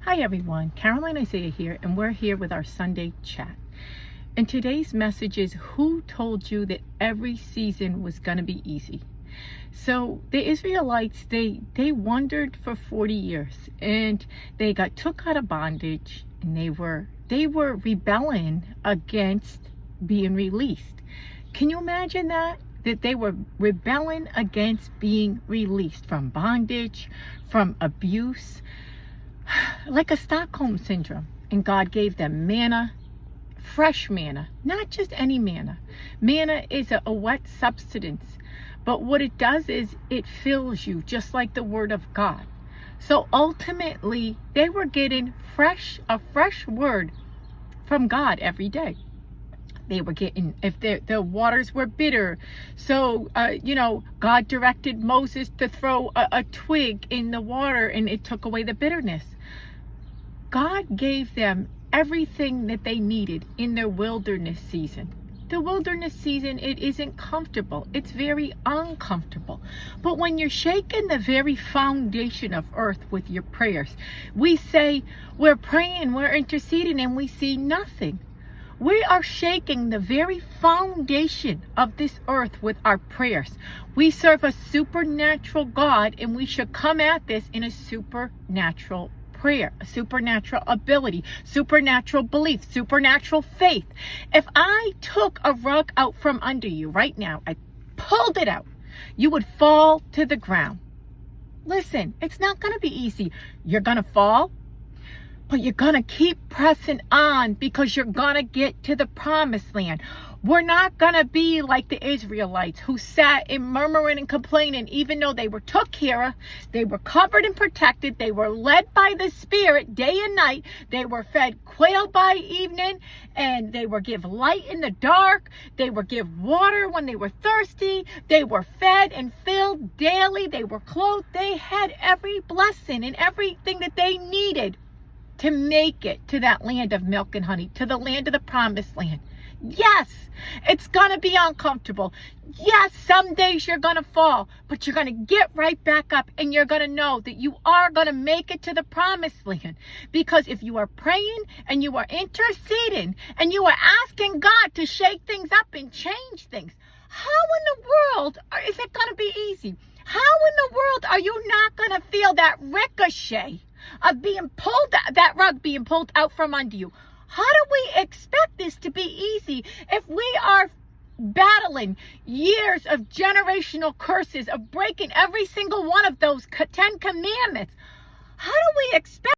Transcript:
Hi everyone, Caroline Isaiah here, and we're here with our Sunday chat. And today's message is, who told you that every season was going to be easy? So the Israelites, they wandered for 40 years and they got took out of bondage, and they were rebelling against being released. Can you imagine that? That they were rebelling against being released from bondage, from abuse, like a Stockholm syndrome. And God gave them manna, fresh manna, not just any manna. Manna is a wet substance, but what it does is it fills you, just like the Word of God. So ultimately, they were getting a fresh word from God every day. They were getting, if the waters were bitter, so God directed Moses to throw a twig in the water, and it took away the bitterness. God gave them everything that they needed in their wilderness season. The wilderness season, it isn't comfortable. It's very uncomfortable. But when you're shaking the very foundation of earth with your prayers, we say we're praying, we're interceding, and we see nothing. We are shaking the very foundation of this earth with our prayers. We serve a supernatural God, and we should come at this in a supernatural prayer, a supernatural ability, supernatural belief, supernatural faith. If I took a rug out from under you right now, I pulled it out, you would fall to the ground. Listen, it's not going to be easy. You're going to fall, but you're going to keep pressing on, because you're going to get to the promised land. We're not going to be like the Israelites who sat and murmuring and complaining, even though they were took care of, they were covered and protected, they were led by the Spirit day and night, they were fed quail by evening, and they were give light in the dark, they were give water when they were thirsty, they were fed and filled daily, they were clothed, they had every blessing and everything that they needed to make it to that land of milk and honey, to the land of the promised land. Yes, it's going to be uncomfortable. Yes, some days you're going to fall, but you're going to get right back up, and you're going to know that you are going to make it to the promised land. Because if you are praying and you are interceding and you are asking God to shake things up and change things, how in the world is it going to be easy? How in the world are you not going to feel that ricochet of being pulled, that rug being pulled out from under you? How do we expect this to be easy if we are battling years of generational curses, of breaking every single one of those 10 commandments? How do we expect